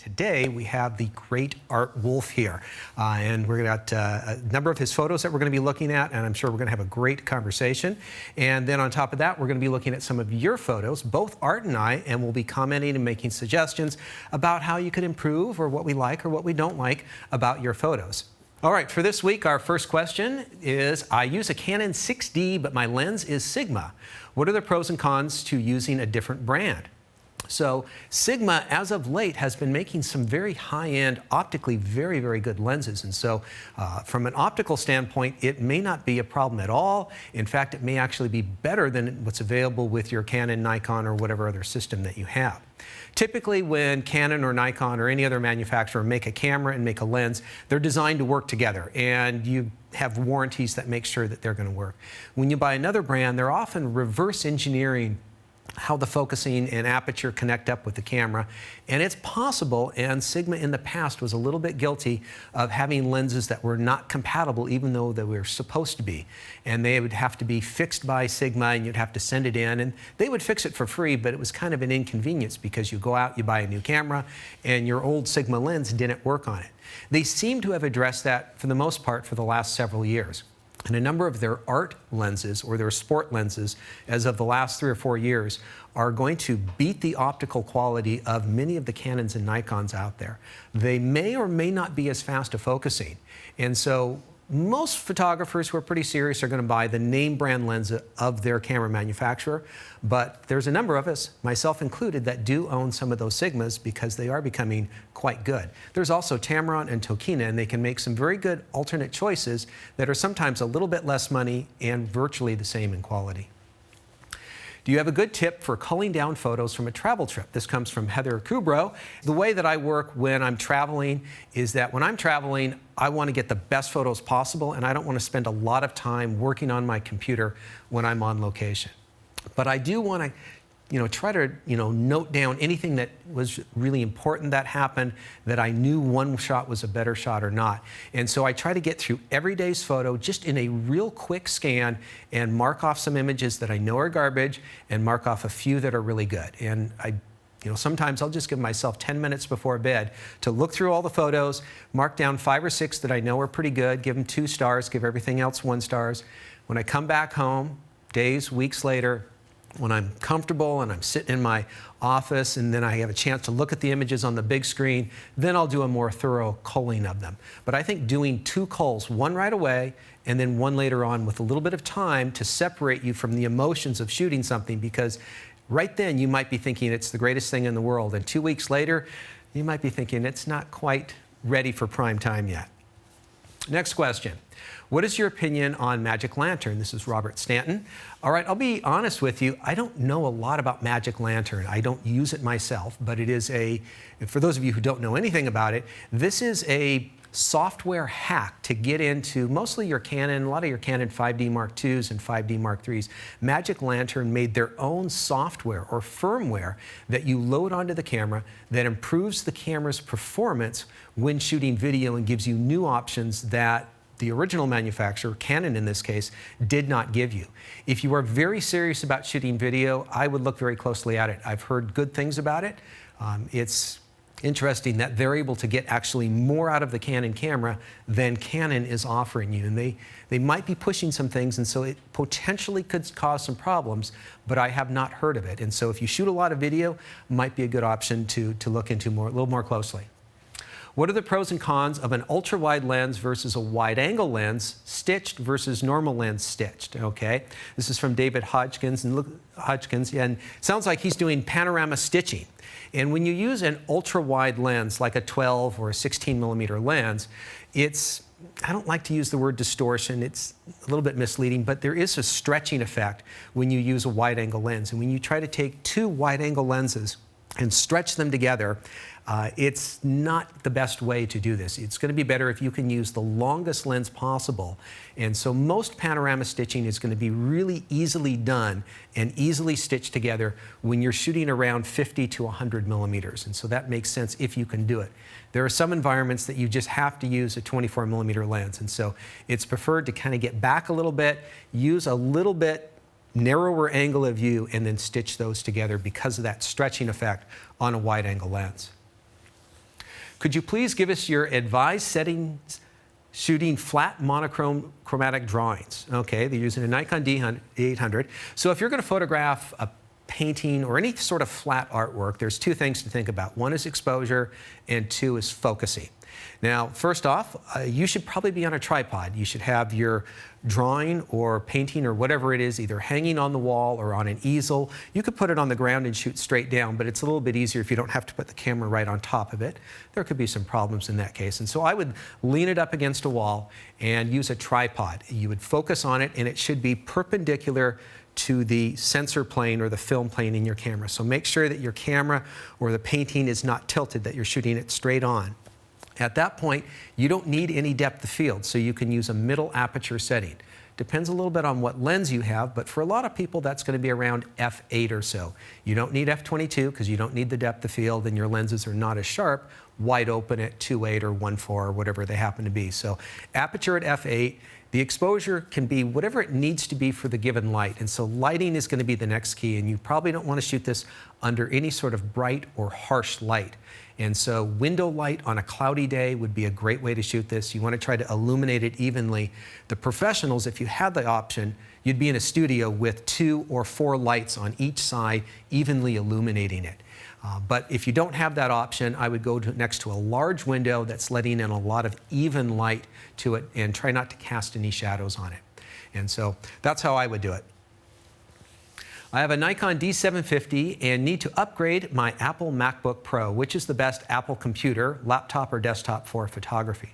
Today we have the great Art Wolfe here, and we've got a number of his photos that we're going to be looking at, and I'm sure we're going to have a great conversation. And then on top of that, we're going to be looking at some of your photos, both Art and I, and we'll be commenting and making suggestions about how you could improve or what we like or what we don't like about your photos. All right, for this week, our first question is, I use a Canon 6D, but my lens is Sigma. What are the pros and cons to using a different brand? So Sigma, as of late, has been making some very high-end, optically very, very good lenses. And so from an optical standpoint, it may not be a problem at all. In fact, it may actually be better than what's available with your Canon, Nikon, or whatever other system that you have. Typically, when Canon or Nikon or any other manufacturer make a camera and make a lens, they're designed to work together, and you have warranties that make sure that they're going to work. When you buy another brand, they're often reverse engineering how the focusing and aperture connect up with the camera. And it's possible, and Sigma in the past was a little bit guilty of having lenses that were not compatible even though they were supposed to be. And they would have to be fixed by Sigma, and you'd have to send it in, and they would fix it for free, but it was kind of an inconvenience because you go out, you buy a new camera, and your old Sigma lens didn't work on it. They seem to have addressed that for the most part for the last several years. And a number of their art lenses or their sport lenses, as of the last 3 or 4 years, are going to beat the optical quality of many of the Canons and Nikons out there. They may or may not be as fast a focusing. And so most photographers who are pretty serious are going to buy the name brand lens of their camera manufacturer. But there's a number of us, myself included, that do own some of those Sigmas because they are becoming quite good. There's also Tamron and Tokina, and they can make some very good alternate choices that are sometimes a little bit less money and virtually the same in quality. Do you have a good tip for culling down photos from a travel trip? This comes from Heather Kubro. The way that I work when I'm traveling is that when I'm traveling, I want to get the best photos possible, and I don't want to spend a lot of time working on my computer when I'm on location. But I do want to try to note down anything that was really important that happened, that I knew one shot was a better shot or not. And so I try to get through every day's photo just in a real quick scan and mark off some images that I know are garbage and mark off a few that are really good. And sometimes I'll just give myself 10 minutes before bed to look through all the photos, mark down 5 or 6 that I know are pretty good, give them 2 stars, give everything else 1 star. When I come back home, days, weeks later, when I'm comfortable and I'm sitting in my office and then I have a chance to look at the images on the big screen, then I'll do a more thorough culling of them. But I think doing 2 culls, one right away and then one later on with a little bit of time to separate you from the emotions of shooting something, because right then you might be thinking it's the greatest thing in the world, and 2 weeks later you might be thinking it's not quite ready for prime time yet. Next question. What is your opinion on Magic Lantern? This is Robert Stanton. All right, I'll be honest with you. I don't know a lot about Magic Lantern. I don't use it myself, but it is for those of you who don't know anything about it, this is a software hack to get into mostly your Canon, a lot of your Canon 5D Mark IIs and 5D Mark IIIs. Magic Lantern made their own software or firmware that you load onto the camera that improves the camera's performance when shooting video and gives you new options that the original manufacturer, Canon in this case, did not give you. If you are very serious about shooting video, I would look very closely at it. I've heard good things about it. It's interesting that they're able to get actually more out of the Canon camera than Canon is offering you. And they might be pushing some things, and so it potentially could cause some problems, but I have not heard of it. And so if you shoot a lot of video, it might be a good option to look into a little more closely. What are the pros and cons of an ultra-wide lens versus a wide-angle lens stitched versus normal lens stitched? Okay, this is from David Hodgkins, and it sounds like he's doing panorama stitching. And when you use an ultra-wide lens, like a 12 or a 16 millimeter lens, I don't like to use the word distortion, it's a little bit misleading, but there is a stretching effect when you use a wide-angle lens. And when you try to take 2 wide-angle lenses and stretch them together, it's not the best way to do this. It's going to be better if you can use the longest lens possible. And so most panorama stitching is going to be really easily done and easily stitched together when you're shooting around 50 to 100 millimeters. And so that makes sense if you can do it. There are some environments that you just have to use a 24 millimeter lens. And so it's preferred to kind of get back a little bit, use a little bit narrower angle of view, and then stitch those together because of that stretching effect on a wide angle lens. Could you please give us your advised settings shooting flat monochromatic drawings? Okay, they're using a Nikon D800. So if you're going to photograph a painting or any sort of flat artwork, there's two things to think about. One is exposure, and two is focusing. Now, first off, you should probably be on a tripod. You should have your drawing or painting or whatever it is either hanging on the wall or on an easel. You could put it on the ground and shoot straight down, but it's a little bit easier if you don't have to put the camera right on top of it. There could be some problems in that case. And so I would lean it up against a wall and use a tripod. You would focus on it, and it should be perpendicular to the sensor plane or the film plane in your camera. So make sure that your camera or the painting is not tilted, that you're shooting it straight on. At that point, you don't need any depth of field, so you can use a middle aperture setting. Depends a little bit on what lens you have, but for a lot of people, that's going to be around f8 or so. You don't need f22 because you don't need the depth of field, and your lenses are not as sharp, wide open at 2.8 or 1.4 or whatever they happen to be. So aperture at f8. The exposure can be whatever it needs to be for the given light, and so lighting is going to be the next key, and you probably don't want to shoot this under any sort of bright or harsh light. And so window light on a cloudy day would be a great way to shoot this. You want to try to illuminate it evenly. The professionals, if you had the option, you'd be in a studio with 2 or 4 lights on each side, evenly illuminating it. But if you don't have that option, I would go next to a large window that's letting in a lot of even light to it and try not to cast any shadows on it. And so that's how I would do it. I have a Nikon D750 and need to upgrade my Apple MacBook Pro, which is the best Apple computer, laptop or desktop for photography.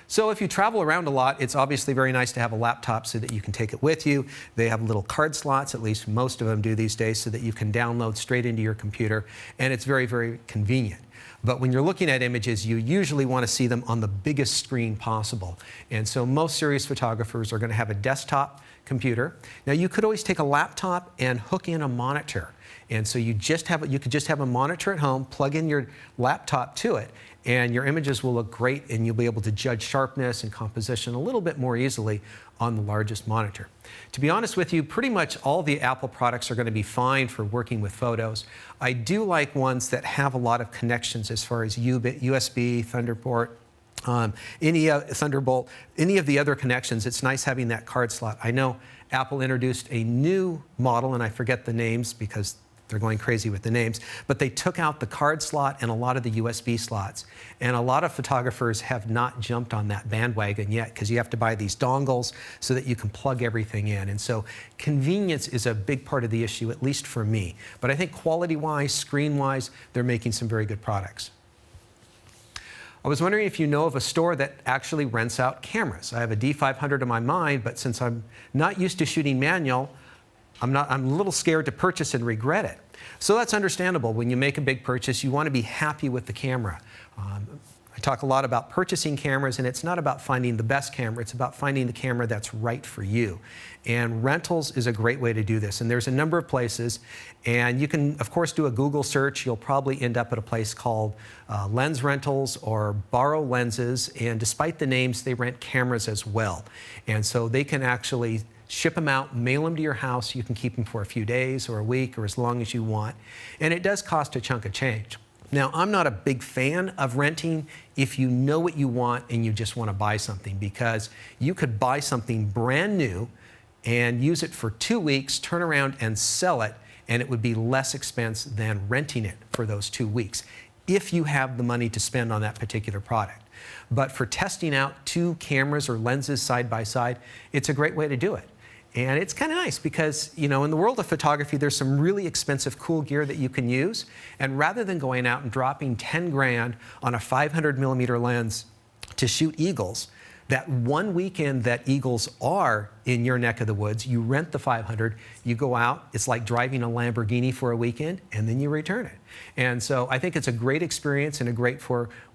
So if you travel around a lot, it's obviously very nice to have a laptop so that you can take it with you. They have little card slots, at least most of them do these days, so that you can download straight into your computer, and it's very, very convenient. But when you're looking at images, you usually want to see them on the biggest screen possible. And so most serious photographers are going to have a desktop computer. Now you could always take a laptop and hook in a monitor. And so you could just have a monitor at home, plug in your laptop to it, and your images will look great, and you'll be able to judge sharpness and composition a little bit more easily on the largest monitor. To be honest with you, pretty much all the Apple products are going to be fine for working with photos. I do like ones that have a lot of connections as far as USB, Thunderbolt, Thunderbolt, any of the other connections. It's nice having that card slot. I know Apple introduced a new model, and I forget the names because they're going crazy with the names, but they took out the card slot and a lot of the USB slots. And a lot of photographers have not jumped on that bandwagon yet because you have to buy these dongles so that you can plug everything in. And so convenience is a big part of the issue, at least for me. But I think quality-wise, screen-wise, they're making some very good products. I was wondering if you know of a store that actually rents out cameras. I have a D500 in my mind, but since I'm not used to shooting manual, I'm a little scared to purchase and regret it. So that's understandable. When you make a big purchase, you want to be happy with the camera. I talk a lot about purchasing cameras, and it's not about finding the best camera. It's about finding the camera that's right for you. And rentals is a great way to do this. And there's a number of places. And you can, of course, do a Google search. You'll probably end up at a place called Lens Rentals or Borrow Lenses. And despite the names, they rent cameras as well. And so they can actually ship them out, mail them to your house. You can keep them for a few days or a week or as long as you want. And it does cost a chunk of change. Now, I'm not a big fan of renting if you know what you want and you just want to buy something, because you could buy something brand new and use it for 2 weeks, turn around and sell it, and it would be less expense than renting it for those 2 weeks if you have the money to spend on that particular product. But for testing out 2 cameras or lenses side by side, it's a great way to do it. And it's kind of nice because, you know, in the world of photography, there's some really expensive, cool gear that you can use. And rather than going out and dropping 10 grand on a 500 millimeter lens to shoot eagles, that one weekend that eagles are in your neck of the woods, you rent the 500, you go out, it's like driving a Lamborghini for a weekend, and then you return it. And so I think it's a great experience and a great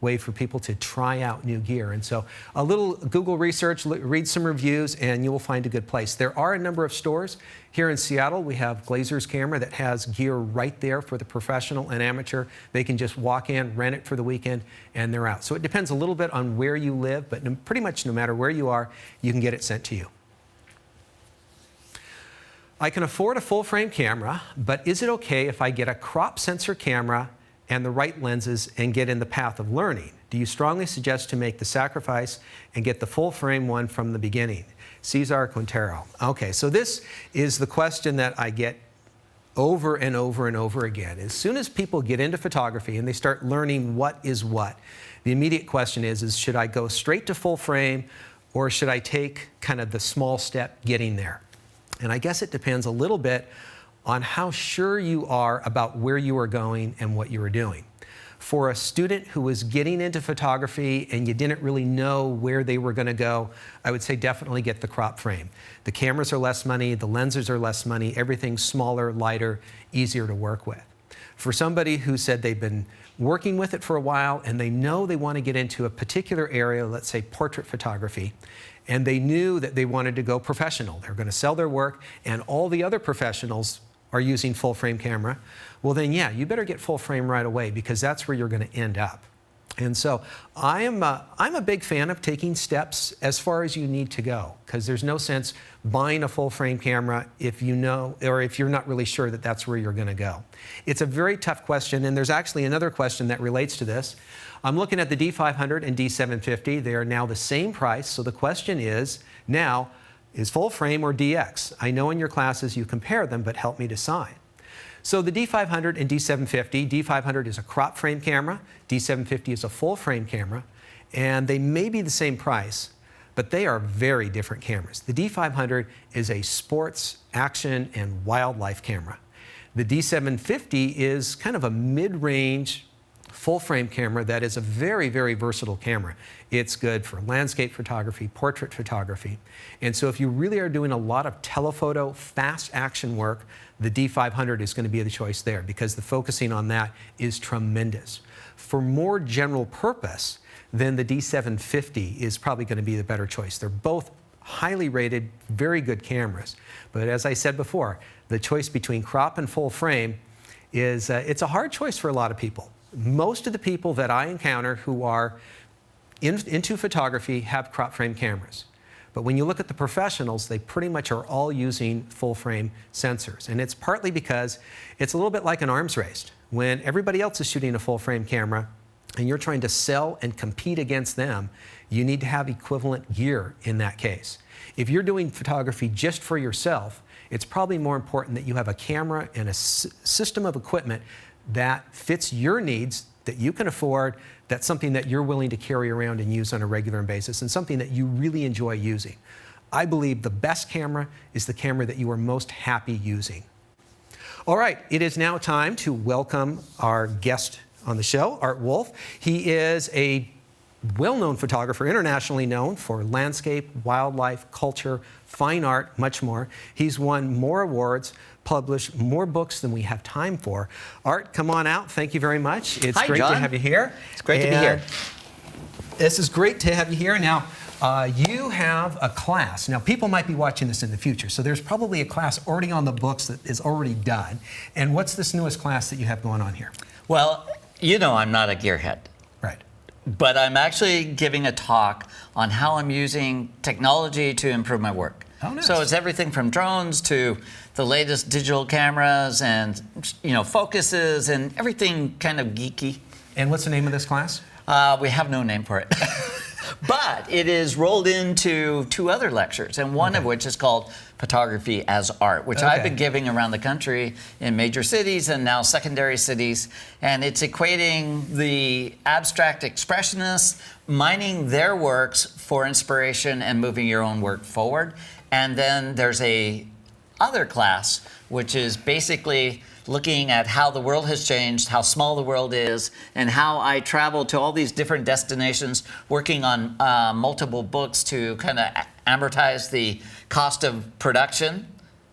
way for people to try out new gear. And so a little Google research, read some reviews, and you will find a good place. There are a number of stores. Here in Seattle, we have Glazer's Camera that has gear right there for the professional and amateur. They can just walk in, rent it for the weekend, and they're out. So it depends a little bit on where you live, but pretty much no matter where you are, you can get it sent to you. I can afford a full-frame camera, but is it okay if I get a crop sensor camera and the right lenses and get in the path of learning? Do you strongly suggest to make the sacrifice and get the full frame one from the beginning? Cesar Quintero. Okay, so this is the question that I get over and over and over again. As soon as people get into photography and they start learning what is what, the immediate question is should I go straight to full frame, or should I take kind of the small step getting there? And I guess it depends a little bit on how sure you are about where you are going and what you are doing. For a student who was getting into photography and you didn't really know where they were going to go, I would say definitely get the crop frame. The cameras are less money, the lenses are less money, everything's smaller, lighter, easier to work with. For somebody who said they've been working with it for a while and they know they want to get into a particular area, let's say portrait photography, and they knew that they wanted to go professional, they're going to sell their work, and all the other professionals are using full frame camera, well then yeah, you better get full frame right away, because that's where you're going to end up. And so I'm a big fan of taking steps as far as you need to go, because there's no sense buying a full frame camera if you know, or if you're not really sure that that's where you're going to go. It's a very tough question, and there's actually another question that relates to this. I'm looking at the D500 and D750. They are now the same price, so the question is now, is full frame or DX? I know in your classes you compare them, but help me decide. So the D500 and D750, D500 is a crop frame camera, D750 is a full frame camera, and they may be the same price, but they are very different cameras. The D500 is a sports, action, and wildlife camera. The D750 is kind of a mid-range full frame camera that is a very, very versatile camera. It's good for landscape photography, portrait photography. And so if you really are doing a lot of telephoto, fast action work, the D500 is going to be the choice there, because the focusing on that is tremendous. For more general purpose, then the D750 is probably going to be the better choice. They're both highly rated, very good cameras. But as I said before, the choice between crop and full frame is, it's a hard choice for a lot of people. Most of the people that I encounter who are into photography have crop frame cameras. But when you look at the professionals, they pretty much are all using full frame sensors. And it's partly because it's a little bit like an arms race. When everybody else is shooting a full frame camera and you're trying to sell and compete against them, you need to have equivalent gear in that case. If you're doing photography just for yourself, it's probably more important that you have a camera and a system of equipment that fits your needs, that you can afford, that's something that you're willing to carry around and use on a regular basis, and something that you really enjoy using. I believe the best camera is the camera that you are most happy using. All right, it is now time to welcome our guest on the show, Art Wolfe. He is a well-known photographer, internationally known for landscape, wildlife, culture, fine art, much more. He's won more awards, published more books than we have time for. Art, come on out. Thank you very much. It's Hi, great John. to have you here. It's great to be here. This is great to have you here. Now, you have a class. Now, people might be watching this in the future, so there's probably a class already on the books that is already done. And what's this newest class that you have going on here? Well, you know I'm not a gearhead. Right. But I'm actually giving a talk on how I'm using technology to improve my work. Oh, nice. So it's everything from drones to the latest digital cameras and, you know, focuses and everything kind of geeky. And what's the name of this class? We have no name for it. But it is rolled into 2 other lectures, and one of which is called Photography as Art, which I've been giving around the country in major cities and now secondary cities. And it's equating the abstract expressionists, mining their works for inspiration and moving your own work forward. And then there's a other class, which is basically looking at how the world has changed, how small the world is, and how I travel to all these different destinations, working on multiple books to kind of amortize the cost of production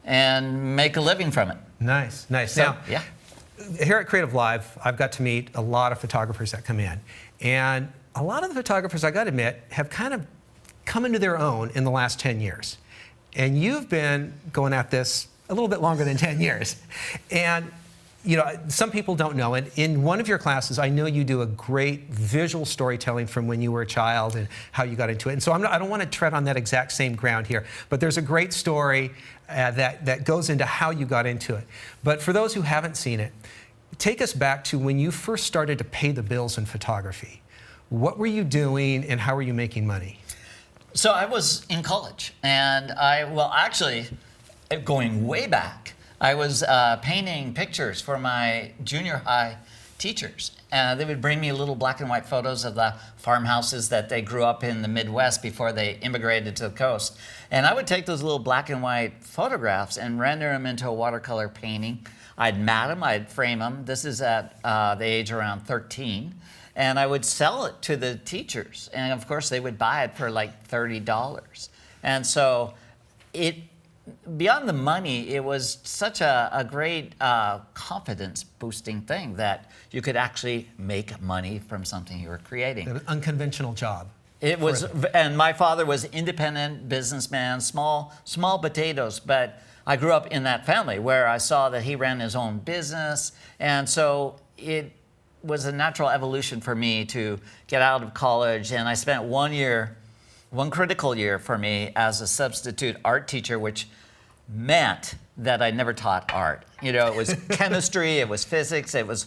and make a living from it. Nice, nice. So, Now, yeah. Here at CreativeLive, I've got to meet a lot of photographers that come in. And a lot of the photographers, I got to admit, have kind of come into their own in the last 10 years. And you've been going at this a little bit longer than 10 years. And, you know, some people don't know it. In one of your classes, I know you do a great visual storytelling from when you were a child and how you got into it. And so I don't want to tread on that exact same ground here, but there's a great story that goes into how you got into it. But for those who haven't seen it, take us back to when you first started to pay the bills in photography. What were you doing and how were you making money? So I was in college, and actually, going way back, I was painting pictures for my junior high teachers. They would bring me little black and white photos of the farmhouses that they grew up in the Midwest before they immigrated to the coast. And I would take those little black and white photographs and render them into a watercolor painting. I'd mat them, I'd frame them. This is at the age around 13. And I would sell it to the teachers. And of course, they would buy it for like $30. And so beyond the money, it was such a great confidence boosting thing that you could actually make money from something you were creating. An unconventional job. It was, and my father was independent businessman, small potatoes, but I grew up in that family where I saw that he ran his own business. And so it was a natural evolution for me to get out of college, and I spent one critical year for me as a substitute art teacher, which meant that I never taught art. You know, it was chemistry, it was physics, it was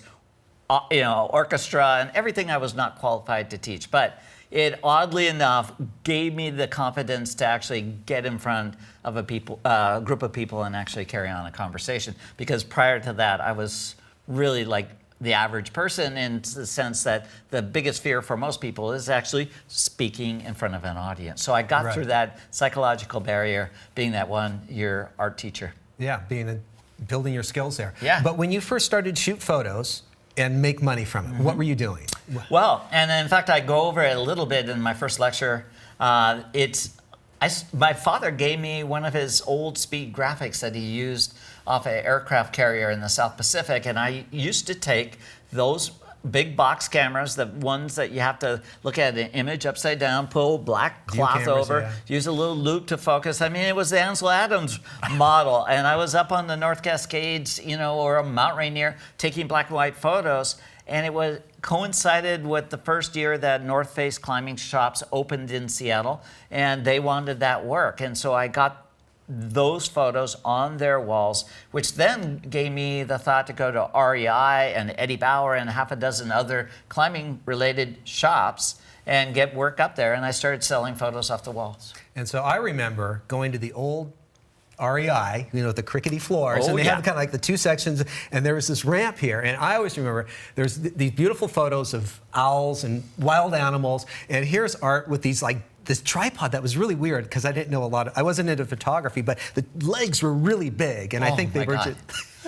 orchestra, and everything I was not qualified to teach. But it, oddly enough, gave me the confidence to actually get in front of a group of people and actually carry on a conversation. Because prior to that, I was really like the average person, in the sense that the biggest fear for most people is actually speaking in front of an audience. So I got through that psychological barrier being that 1 year art teacher. Yeah, building your skills there. Yeah. But when you first started to shoot photos and make money from it, what were you doing? Well, and in fact, I go over it a little bit in my first lecture. My father gave me one of his old speed graphics that he used off an aircraft carrier in the South Pacific, and I used to take those big box cameras, the ones that you have to look at an image upside down, pull black cloth over, use a little loop to focus. I mean, it was the Ansel Adams model, and I was up on the North Cascades, or Mount Rainier, taking black and white photos, and it coincided with the first year that North Face climbing shops opened in Seattle, and they wanted that work, and so I got those photos on their walls, which then gave me the thought to go to REI and Eddie Bauer and half a dozen other climbing related shops and get work up there, and I started selling photos off the walls. And so I remember going to the old REI, the crickety floors, and they have kind of like the two sections, and there was this ramp here, and I always remember there's these beautiful photos of owls and wild animals, and here's Art with these this tripod that was really weird because I didn't know I wasn't into photography, but the legs were really big, and I think they were just...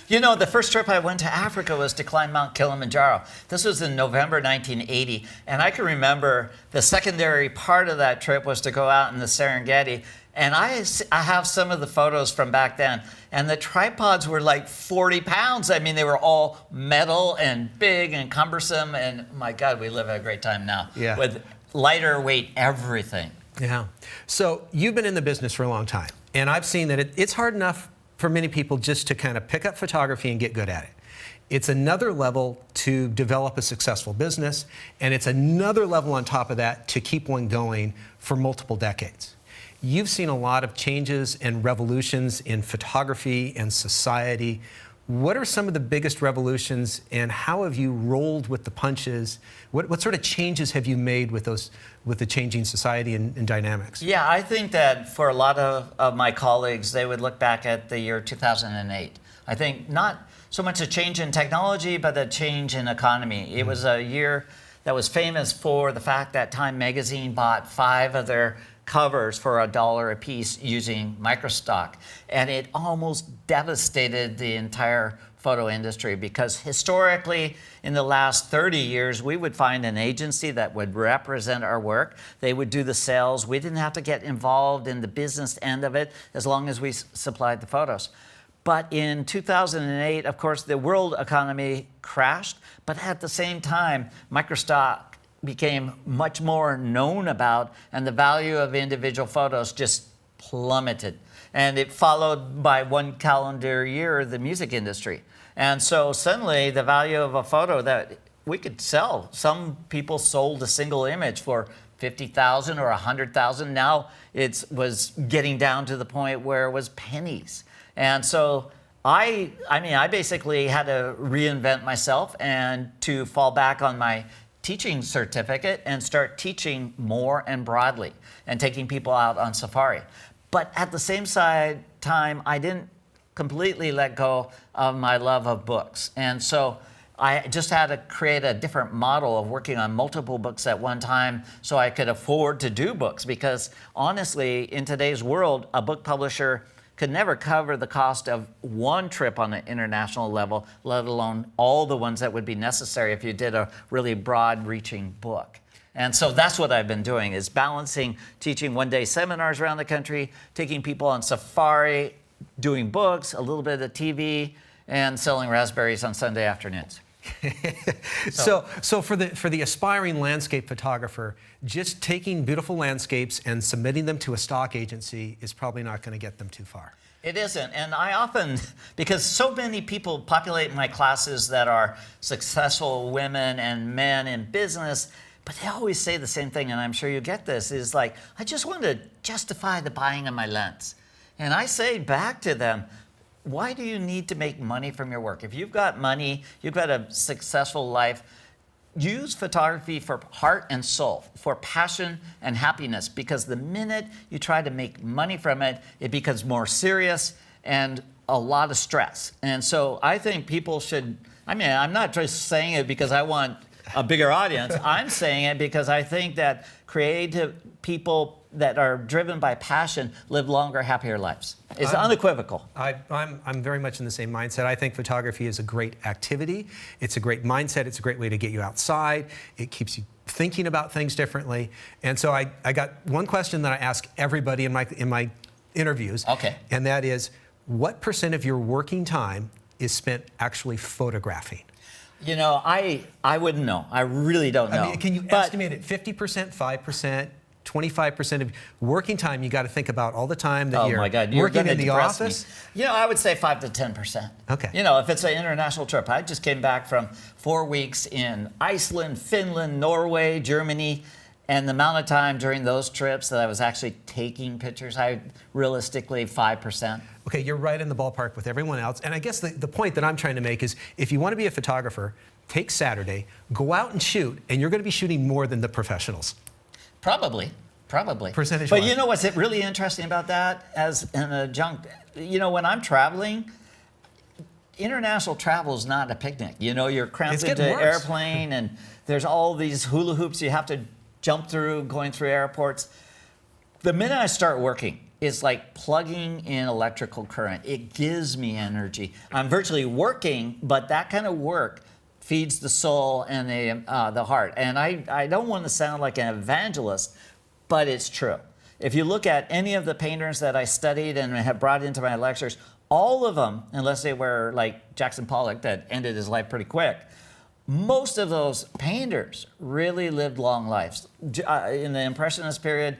The first trip I went to Africa was to climb Mount Kilimanjaro. This was in November 1980, and I can remember the secondary part of that trip was to go out in the Serengeti, and I have some of the photos from back then, and the tripods were like 40 pounds. I mean, they were all metal and big and cumbersome, and my God, we live at a great time now with lighter weight everything. Yeah. So you've been in the business for a long time, and I've seen that it's hard enough for many people just to kind of pick up photography and get good at it. It's another level to develop a successful business, and it's another level on top of that to keep one going for multiple decades. You've seen a lot of changes and revolutions in photography and society. What are some of the biggest revolutions, and how have you rolled with the punches? What sort of changes have you made with the changing society and dynamics? Yeah, I think that for a lot of my colleagues, they would look back at the year 2008. I think not so much a change in technology, but a change in economy. It was a year that was famous for the fact that Time magazine bought 5 of their covers for $1 a piece using microstock, and it almost devastated the entire photo industry, because historically in the last 30 years we would find an agency that would represent our work. They would do the sales. We didn't have to get involved in the business end of it as long as we supplied the photos. But in 2008, of course, the world economy crashed, but at the same time microstock became much more known about, and the value of individual photos just plummeted. And it followed by one calendar year the music industry. And so suddenly the value of a photo that we could sell, some people sold a single image for $50,000 or $100,000. Now it was getting down to the point where it was pennies. And so I basically had to reinvent myself and to fall back on my teaching certificate and start teaching more and broadly and taking people out on safari. But at the same time, I didn't completely let go of my love of books. And so I just had to create a different model of working on multiple books at one time so I could afford to do books. Because honestly, in today's world, a book publisher could never cover the cost of one trip on an international level, let alone all the ones that would be necessary if you did a really broad-reaching book. And so that's what I've been doing, is balancing teaching one-day seminars around the country, taking people on safari, doing books, a little bit of TV, and selling raspberries on Sunday afternoons. So for the aspiring landscape photographer, just taking beautiful landscapes and submitting them to a stock agency is probably not going to get them too far. It isn't, and I often, because so many people populate my classes that are successful women and men in business, but they always say the same thing, and I'm sure you get this, is like, I just want to justify the buying of my lens. And I say back to them, why do you need to make money from your work? If you've got money, you've got a successful life, use photography for heart and soul, for passion and happiness, because the minute you try to make money from it, it becomes more serious and a lot of stress. And so I think people should, I'm not just saying it because I want a bigger audience. I'm saying it because I think that creative people that are driven by passion live longer, happier lives. It's unequivocal. I'm very much in the same mindset. I think photography is a great activity. It's a great mindset. It's a great way to get you outside. It keeps you thinking about things differently. And so I got one question that I ask everybody in my interviews. Okay. And that is, what % of your working time is spent actually photographing? You know, I wouldn't know. I really don't know. I mean, can you estimate it 50%, 5%? 25% of working time, you got to think about all the time that you're working in the office? You know, I would say 5 to 10%. Okay. You know, if it's an international trip. I just came back from 4 weeks in Iceland, Finland, Norway, Germany, and the amount of time during those trips that I was actually taking pictures, realistically 5%. Okay, you're right in the ballpark with everyone else. And I guess the point that I'm trying to make is, if you want to be a photographer, take Saturday, go out and shoot, and you're going to be shooting more than the professionals. Probably. Percentage-wise. But you know what's really interesting about that as an adjunct? You know, when I'm traveling, international travel is not a picnic. You know, you're cramped into an airplane and there's all these hula hoops you have to jump through going through airports. The minute I start working, it's like plugging in electrical current. It gives me energy. I'm virtually working, but that kind of work feeds the soul and the heart. And I don't want to sound like an evangelist, but it's true. If you look at any of the painters that I studied and have brought into my lectures, all of them, unless they were like Jackson Pollock that ended his life pretty quick, most of those painters really lived long lives. In the Impressionist period,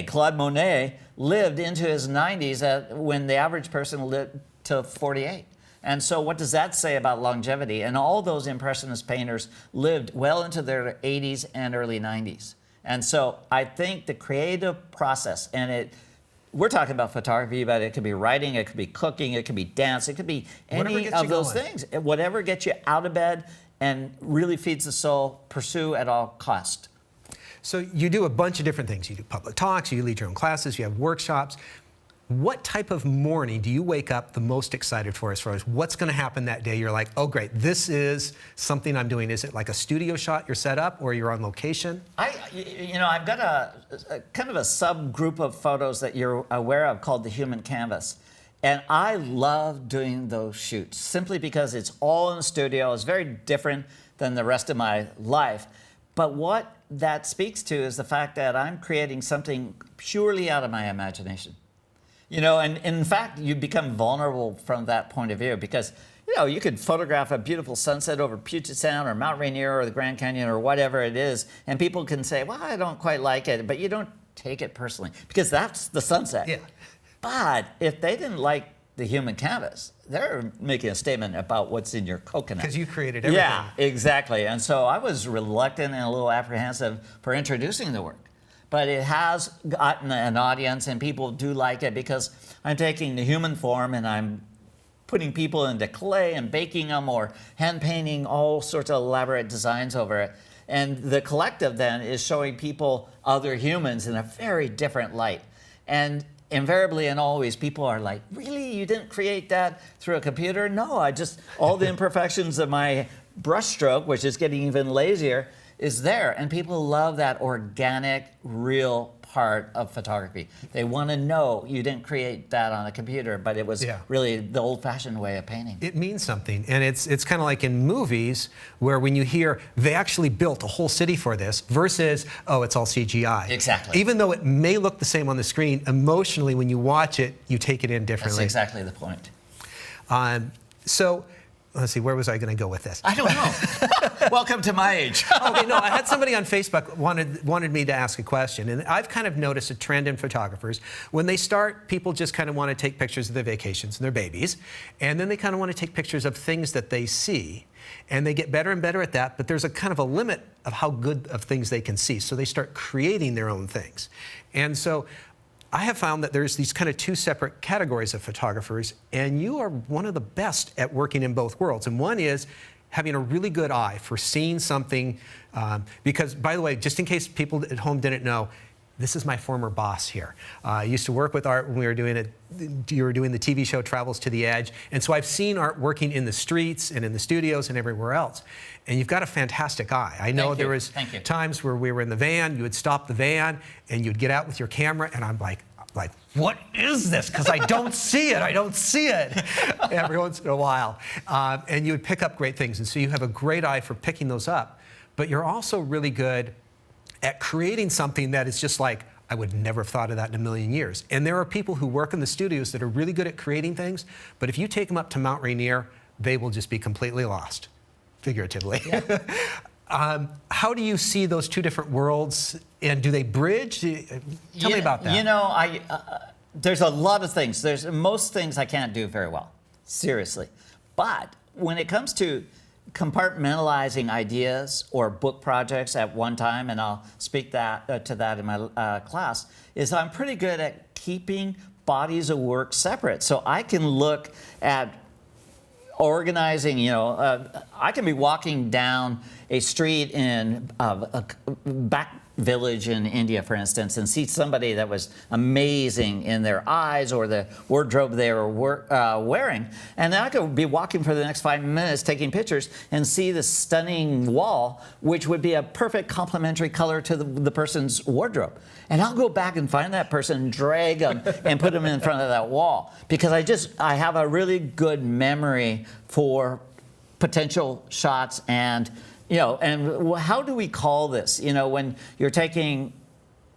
Claude Monet lived into his 90s when the average person lived to 48. And so what does that say about longevity? And all those Impressionist painters lived well into their 80s and early 90s. And so I think the creative process, and we're talking about photography, but it could be writing, it could be cooking, it could be dance, it could be any of those things. Whatever gets you out of bed and really feeds the soul, pursue at all cost. So you do a bunch of different things. You do public talks, you lead your own classes, you have workshops. What type of morning do you wake up the most excited for as far as what's going to happen that day? You're like, oh, great, this is something I'm doing. Is it like a studio shot you're set up or you're on location? I've got a kind of a subgroup of photos that you're aware of called the human canvas. And I love doing those shoots simply because it's all in the studio. It's very different than the rest of my life. But what that speaks to is the fact that I'm creating something purely out of my imagination. You know, and in fact, you become vulnerable from that point of view because, you know, you could photograph a beautiful sunset over Puget Sound or Mount Rainier or the Grand Canyon or whatever it is, and people can say, well, I don't quite like it, but you don't take it personally because that's the sunset. Yeah. But if they didn't like the human canvas, they're making a statement about what's in your coconut. Because you created everything. Yeah, exactly. And so I was reluctant and a little apprehensive for introducing the work. But it has gotten an audience, and people do like it because I'm taking the human form and I'm putting people into clay and baking them or hand painting all sorts of elaborate designs over it. And the collective then is showing people other humans in a very different light. And invariably and always, people are like, really? You didn't create that through a computer? No, all the imperfections of my brushstroke, which is getting even lazier, is there. And people love that organic, real part of photography. They want to know you didn't create that on a computer, but it was really the old-fashioned way of painting. It means something, and it's kind of like in movies where when you hear they actually built a whole city for this versus, oh, it's all CGI. Exactly. Even though it may look the same on the screen, emotionally when you watch it, you take it in differently. That's exactly the point. So let's see, where was I going to go with this? I don't know. Welcome to my age. Okay, no, I had somebody on Facebook wanted me to ask a question, and I've kind of noticed a trend in photographers. When they start, people just kind of want to take pictures of their vacations and their babies, and then they kind of want to take pictures of things that they see, and they get better and better at that, but there's a kind of a limit of how good of things they can see, so they start creating their own things. And so I have found that there's these kind of two separate categories of photographers, and you are one of the best at working in both worlds. And one is having a really good eye for seeing something, because, by the way, just in case people at home didn't know, this is my former boss here. I used to work with Art when we were doing it. You were doing the TV show Travels to the Edge. And so I've seen Art working in the streets and in the studios and everywhere else. And you've got a fantastic eye. I know there was times where we were in the van, you would stop the van and you'd get out with your camera and I'm like, what is this? Because I don't see it. I don't see it every once in a while. And you would pick up great things. And so you have a great eye for picking those up. But you're also really good at creating something that is just like, I would never have thought of that in a million years. And there are people who work in the studios that are really good at creating things, but if you take them up to Mount Rainier, they will just be completely lost, figuratively. Yeah. How do you see those two different worlds, and do they bridge? Tell me about that. You know, there's a lot of things. There's most things I can't do very well, seriously. But when it comes to compartmentalizing ideas or book projects at one time, and I'll speak to that in my class, is I'm pretty good at keeping bodies of work separate. So I can look at organizing, I can be walking down a street in a back village in India, for instance, and see somebody that was amazing in their eyes or the wardrobe they were wearing. And then I could be walking for the next 5 minutes taking pictures and see this stunning wall, which would be a perfect complementary color to the person's wardrobe. And I'll go back and find that person, drag them, and put them in front of that wall. Because I have a really good memory for potential shots and and how do we call this? When you're taking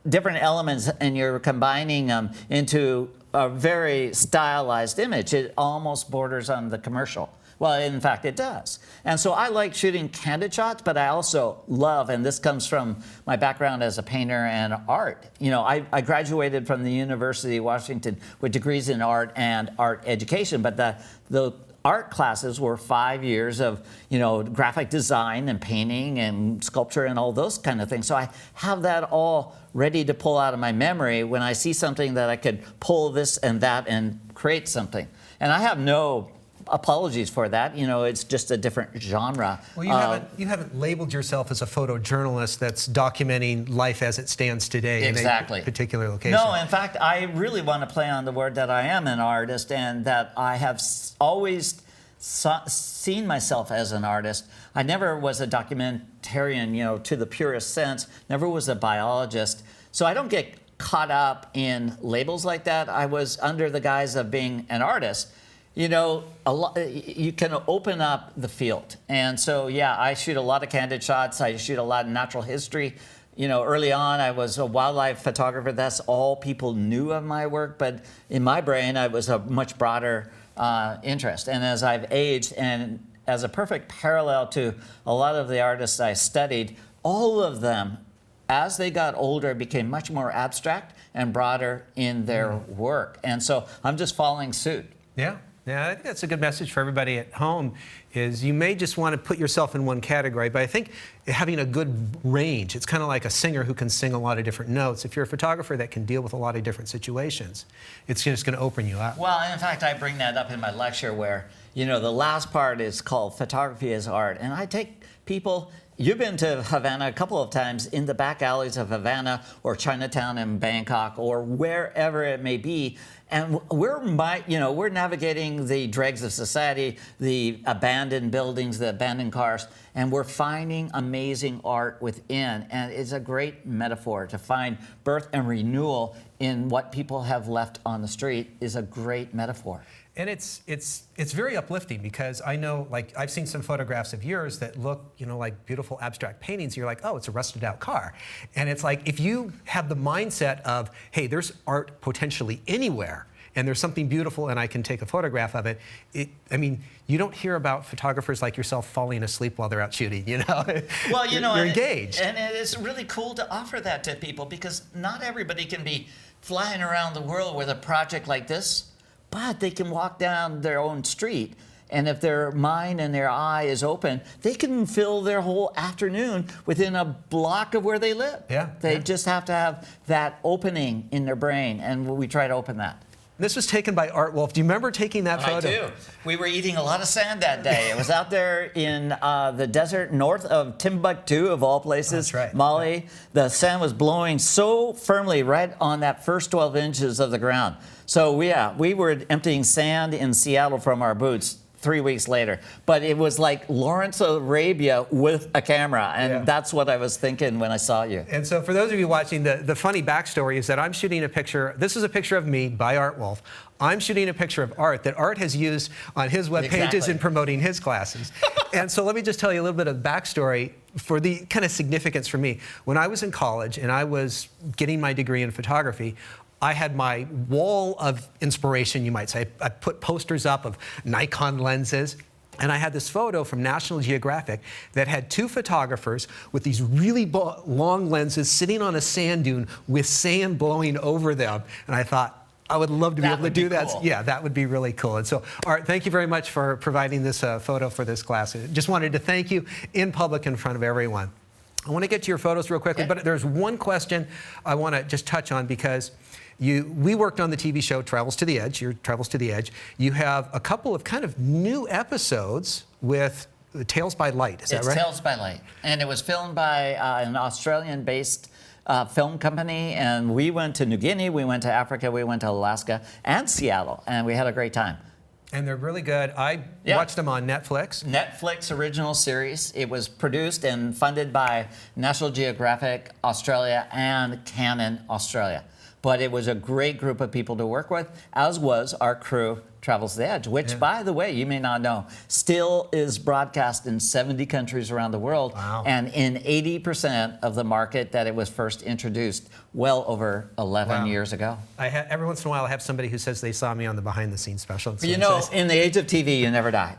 different elements and you're combining them into a very stylized image, it almost borders on the commercial. Well, in fact, it does. And so I like shooting candid shots, but I also love, and this comes from my background as a painter and art. I graduated from the University of Washington with degrees in art and art education, but the art classes were 5 years of, graphic design and painting and sculpture and all those kind of things. So I have that all ready to pull out of my memory when I see something that I could pull this and that and create something. And I have no apologies for that. It's just a different genre. Well, you haven't labeled yourself as a photojournalist that's documenting life as it stands today in a particular location. No, in fact, I really want to play on the word that I am an artist and that I have always seen myself as an artist. I never was a documentarian, to the purest sense, never was a biologist. So I don't get caught up in labels like that. I was under the guise of being an artist. You can open up the field. And so, I shoot a lot of candid shots. I shoot a lot of natural history. Early on, I was a wildlife photographer. That's all people knew of my work. But in my brain, I was a much broader interest. And as I've aged, and as a perfect parallel to a lot of the artists I studied, all of them, as they got older, became much more abstract and broader in their work. And so I'm just following suit. Yeah. Yeah, I think that's a good message for everybody at home, is you may just want to put yourself in one category, but I think having a good range, it's kind of like a singer who can sing a lot of different notes. If you're a photographer that can deal with a lot of different situations, it's just going to open you up. Well, in fact, I bring that up in my lecture where, you know, the last part is called Photography as Art. And I take people, you've been to Havana a couple of times, in the back alleys of Havana or Chinatown in Bangkok or wherever it may be. And we're navigating the dregs of society, the abandoned buildings, the abandoned cars, and we're finding amazing art within. And it's a great metaphor to find birth and renewal in what people have left on the street is a great metaphor. And it's very uplifting, because I know, like, I've seen some photographs of yours that look, you know, like beautiful abstract paintings. You're like, oh, it's a rusted out car. And it's like, if you have the mindset of, hey, there's art potentially anywhere, and there's something beautiful and I can take a photograph of it, I mean, you don't hear about photographers like yourself falling asleep while they're out shooting, you know? Well, you know, you're engaged. And it is really cool to offer that to people, because not everybody can be flying around the world with a project like this. But they can walk down their own street, and if their mind and their eye is open, they can fill their whole afternoon within a block of where they live. Yeah. They just have to have that opening in their brain, and we try to open that. This was taken by Art Wolfe. Do you remember taking that photo? I do. We were eating a lot of sand that day. It was out there in the desert north of Timbuktu, of all places, that's right. Mali. The sand was blowing so firmly right on that first 12 inches of the ground. So we were emptying sand in Seattle from our boots 3 weeks later. But it was like Lawrence of Arabia with a camera, and that's what I was thinking when I saw you. And so for those of you watching, the funny backstory is that I'm shooting a picture. This is a picture of me by Art Wolfe. I'm shooting a picture of art that Art has used on his web pages in promoting his classes. And so let me just tell you a little bit of backstory for the kind of significance for me. When I was in college and I was getting my degree in photography, I had my wall of inspiration, you might say. I put posters up of Nikon lenses. And I had this photo from National Geographic that had two photographers with these really long lenses sitting on a sand dune with sand blowing over them. And I thought, I would love to be able to do that. Cool. Yeah, that would be really cool. And so, Art, thank you very much for providing this photo for this class. Just wanted to thank you in public in front of everyone. I want to get to your photos real quickly, but there's one question I want to just touch on, because we worked on the TV show Travels to the Edge, your Travels to the Edge. You have a couple of kind of new episodes with Tales by Light, is that right? It's Tales by Light, and it was filmed by an Australian-based film company, and we went to New Guinea, we went to Africa, we went to Alaska, and Seattle, and we had a great time. And they're really good. I watched them on Netflix. Netflix original series. It was produced and funded by National Geographic Australia and Canon Australia. But it was a great group of people to work with, as was our crew, Travels to the Edge, which, by the way, you may not know, still is broadcast in 70 countries around the world, and in 80% of the market that it was first introduced well over 11 years ago. Every once in a while, I have somebody who says they saw me on the behind-the-scenes special. You know, in the age of TV, you never die.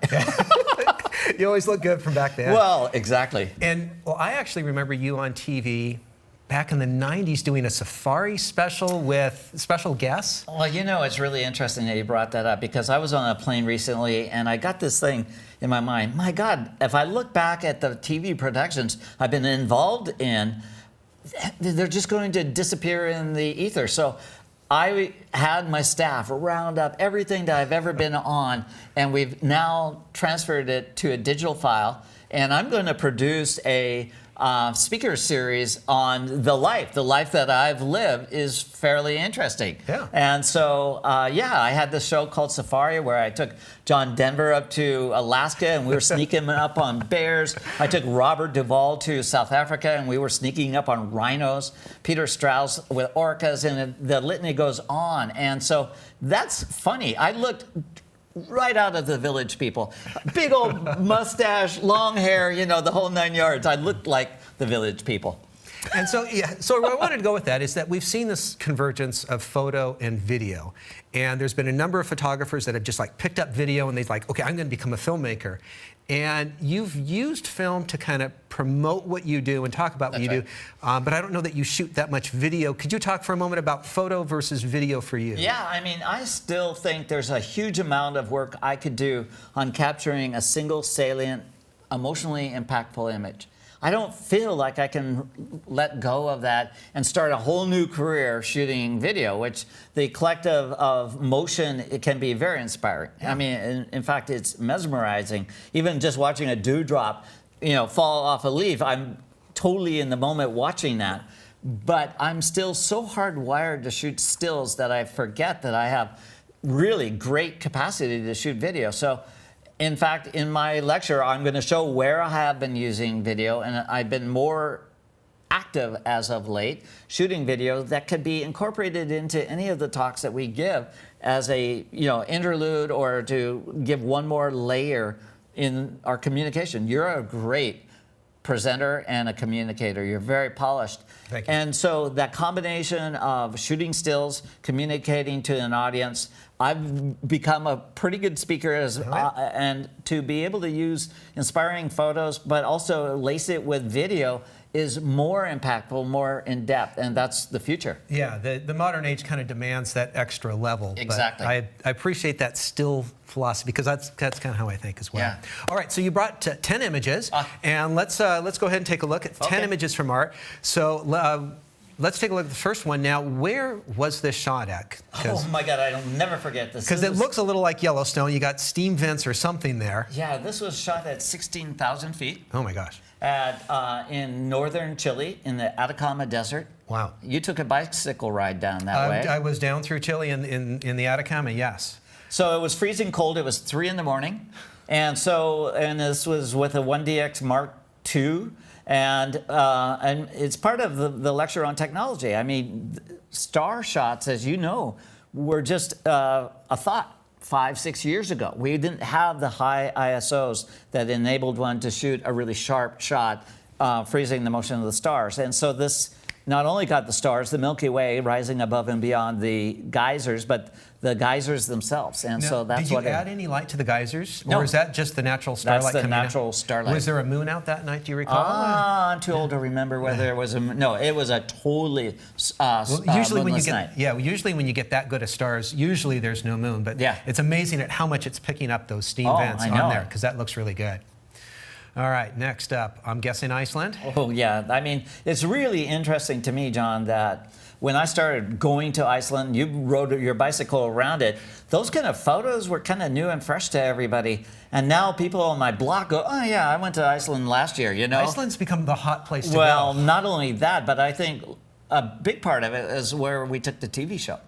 You always look good from back then. Well, exactly. And I actually remember you on TV back in the 90s doing a safari special with special guests. Well, you know, it's really interesting that you brought that up, because I was on a plane recently and I got this thing in my mind. My God, if I look back at the TV productions I've been involved in, they're just going to disappear in the ether. So I had my staff round up everything that I've ever been on, and we've now transferred it to a digital file. And I'm going to produce a speaker series on the life. The life that I've lived is fairly interesting. Yeah. And so, I had this show called Safari, where I took John Denver up to Alaska, and we were sneaking up on bears. I took Robert Duvall to South Africa, and we were sneaking up on rhinos. Peter Strauss with orcas, and the litany goes on. And so that's funny. I looked right out of the Village People. Big old mustache, long hair, you know, the whole 9 yards. I looked like the Village People. And so, yeah, so where I wanted to go with that is that we've seen this convergence of photo and video. And there's been a number of photographers that have just like picked up video and they're like, okay, I'm going to become a filmmaker. And you've used film to kind of promote what you do and talk about what you do, but I don't know that you shoot that much video. Could you talk for a moment about photo versus video for you? Yeah, I mean, I still think there's a huge amount of work I could do on capturing a single salient, emotionally impactful image. I don't feel like I can let go of that and start a whole new career shooting video, which the collective of motion, it can be very inspiring. Yeah. I mean, in fact, it's mesmerizing. Even just watching a dewdrop, fall off a leaf, I'm totally in the moment watching that. But I'm still so hardwired to shoot stills that I forget that I have really great capacity to shoot video. So, in fact, in my lecture, I'm going to show where I have been using video, and I've been more active as of late, shooting video that could be incorporated into any of the talks that we give as a interlude or to give one more layer in our communication. You're a great presenter and a communicator. You're very polished. Thank you. And so that combination of shooting stills, communicating to an audience, I've become a pretty good speaker and to be able to use inspiring photos, but also lace it with video is more impactful, more in depth, and that's the future. Yeah, the modern age kind of demands that extra level. Exactly. But I appreciate that still philosophy because that's kind of how I think as well. Yeah. All right, so you brought 10 images, and let's go ahead and take a look at 10 images from Art. So let's take a look at the first one now. Where was this shot at? Oh my God, I'll never forget this. Because it looks a little like Yellowstone. You got steam vents or something there. Yeah, this was shot at 16,000 feet. Oh my gosh. In northern Chile, in the Atacama Desert. Wow. You took a bicycle ride down that way. I was down through Chile in the Atacama, yes. So it was freezing cold. It was 3 in the morning. And this was with a 1DX Mark II. And it's part of the lecture on technology. I mean, star shots, as you know, were just a thought 5-6 years ago. We didn't have the high ISOs that enabled one to shoot a really sharp shot, freezing the motion of the stars. And so this not only got the stars, the Milky Way rising above and beyond the geysers, but the geysers themselves. And now, so that's did you add any light to the geysers? No. Or is that just the natural starlight That's the coming natural out? starlight. Was there a moon out that night, do you recall? I'm too old to remember whether there was a... No, it was a totally usually when you moonless get night. usually when you get that good of stars, usually there's no moon. But yeah, it's amazing at how much it's picking up those steam vents on there, because that looks really good. All right, next up, I'm guessing Iceland? Oh, yeah. I mean, it's really interesting to me, John, that when I started going to Iceland, you rode your bicycle around it, those kind of photos were kind of new and fresh to everybody. And now people on my block go, oh, yeah, I went to Iceland last year, Iceland's become the hot place to go. Well, not only that, but I think a big part of it is where we took the TV show.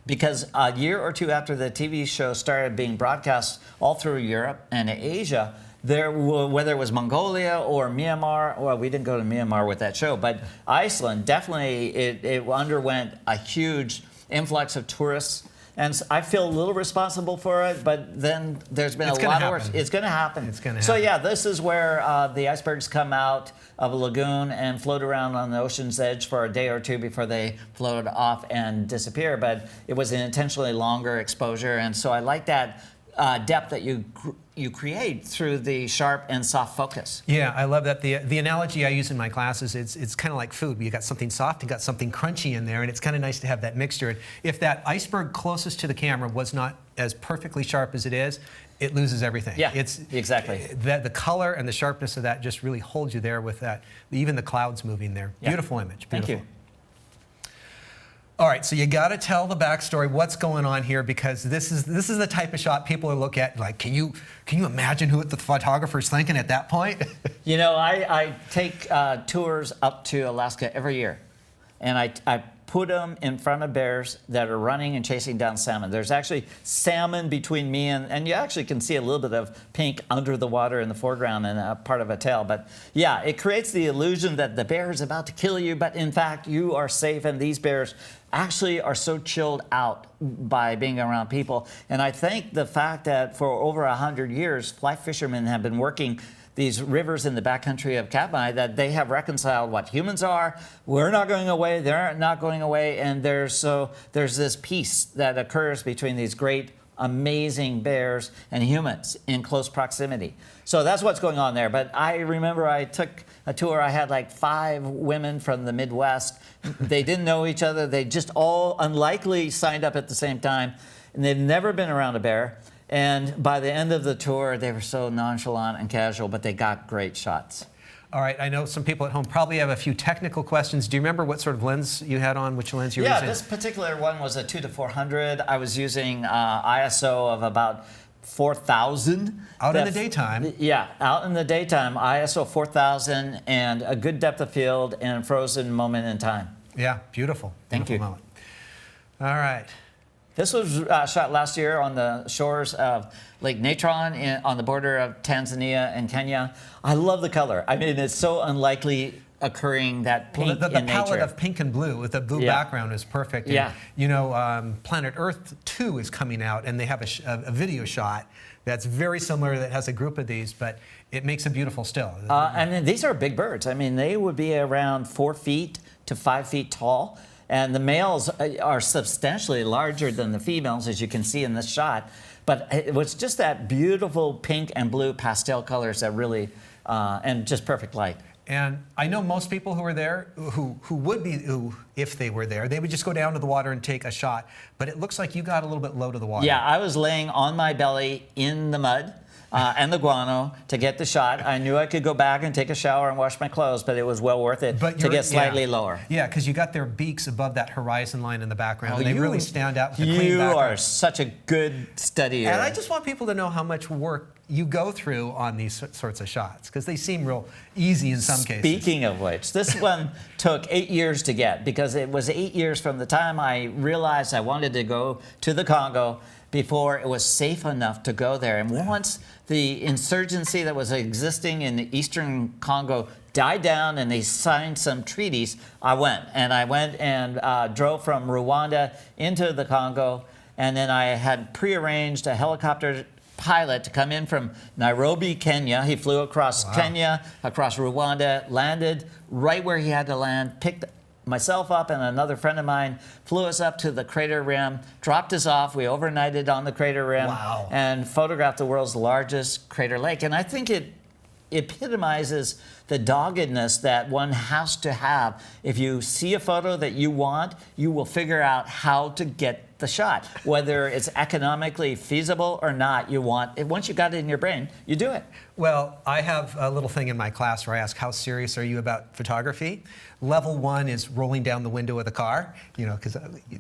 Because a year or two after the TV show started being broadcast all through Europe and Asia, whether it was Mongolia or Myanmar, well, we didn't go to Myanmar with that show, but Iceland, definitely, it underwent a huge influx of tourists. And I feel a little responsible for it, but then there's been a lot of work. It's going to happen. It's going to happen. So yeah, this is where the icebergs come out of a lagoon and float around on the ocean's edge for a day or two before they float off and disappear. But it was an intentionally longer exposure, and so I like that depth that you create through the sharp and soft focus. Yeah, I love that. The analogy I use in my classes, it's kind of like food. You got something soft, you got something crunchy in there, and it's kind of nice to have that mixture. And if that iceberg closest to the camera was not as perfectly sharp as it is, it loses everything. Yeah, exactly. The color and the sharpness of that just really holds you there with that. Even the clouds moving there. Yeah. Beautiful image. Beautiful. Thank you. All right, so you got to tell the backstory, what's going on here, because this is the type of shot people will look at like, can you imagine who the photographer's thinking at that point? I take tours up to Alaska every year, and I put them in front of bears that are running and chasing down salmon. There's actually salmon between me and you actually can see a little bit of pink under the water in the foreground and a part of a tail. But yeah, it creates the illusion that the bear is about to kill you, but in fact you are safe, and these bears actually are so chilled out by being around people. And I think the fact that for over 100 years, fly fishermen have been working these rivers in the backcountry of Katmai that they have reconciled what humans are. We're not going away. They're not going away. And there's this peace that occurs between these great, amazing bears and humans in close proximity. So that's what's going on there. But I remember I took a tour. I had like 5 women from the Midwest. They didn't know each other. They just all unlikely signed up at the same time. And they've never been around a bear. And by the end of the tour, they were so nonchalant and casual, but they got great shots. All right, I know some people at home probably have a few technical questions. Do you remember what sort of lens you had on, which lens you were using? Yeah, this particular one was a 2-400. I was using ISO of about 4,000. Out in the daytime. Yeah, out in the daytime, ISO 4,000 and a good depth of field and frozen moment in time. Yeah, beautiful. Thank you. Moment. All right. This was shot last year on the shores of Lake Natron on the border of Tanzania and Kenya. I love the color. I mean, it's so unlikely occurring that pink the in palette nature. of pink and blue with the blue background is perfect. And, Yeah. you know, Planet Earth 2 is coming out, and they have a video shot that's very similar that has a group of these, but it makes a beautiful still. And then these are big birds. I mean, they would be around 4 feet to 5 feet tall. And the males are substantially larger than the females, as you can see in this shot. But it was just that beautiful pink and blue pastel colors that really, and just perfect light. And I know most people who are there, who would be, if they were there, they would just go down to the water and take a shot. But it looks like you got a little bit low to the water. Yeah, I was laying on my belly in the mud. And the guano to get the shot. I knew I could go back and take a shower and wash my clothes, but it was well worth it to get slightly lower. Yeah, because you got their beaks above that horizon line in the background. And they really stand out with the clean You background. are such a good studier. And I just want people to know how much work you go through on these sorts of shots, because they seem real easy in some cases. Speaking of which, this one took 8 years to get, because it was 8 years from the time I realized I wanted to go to the Congo before it was safe enough to go there. And once the insurgency that was existing in the eastern Congo died down and they signed some treaties, I went and drove from Rwanda into the Congo. And then I had prearranged a helicopter pilot to come in from Nairobi, Kenya. He flew across Kenya, across Rwanda, landed right where he had to land, picked myself up and another friend of mine, flew us up to the crater rim, dropped us off. We overnighted on the crater rim and photographed the world's largest crater lake. And I think it epitomizes the doggedness that one has to have. If you see a photo that you want, you will figure out how to get the shot. Whether it's economically feasible or not, you want it. Once you got it in your brain, you do it. Well, I have a little thing in my class where I ask, how serious are you about photography? Level 1 is rolling down the window of the car, you know,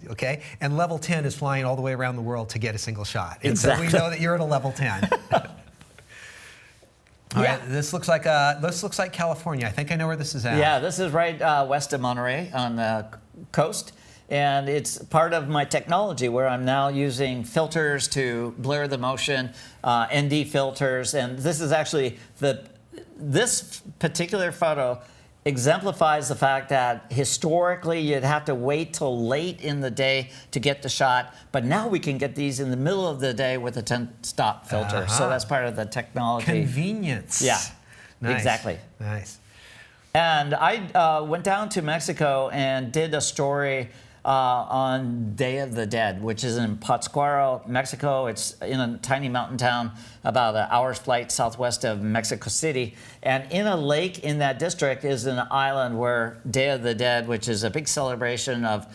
okay? And level 10 is flying all the way around the world to get a single shot. And exactly. So we know that you're at a level 10. All right, this looks like California. I think I know where this is at. Yeah, this is right west of Monterey on the coast. And it's part of my technology where I'm now using filters to blur the motion, ND filters. And this is actually, this particular photo exemplifies the fact that historically you'd have to wait till late in the day to get the shot. But now we can get these in the middle of the day with a 10-stop filter. So that's part of the technology. Convenience. Yeah, nice. Exactly. Nice. And I went down to Mexico and did a story on Day of the Dead, which is in Pátzcuaro, Mexico. It's in a tiny mountain town about an hour's flight southwest of Mexico City. And in a lake in that district is an island where Day of the Dead, which is a big celebration of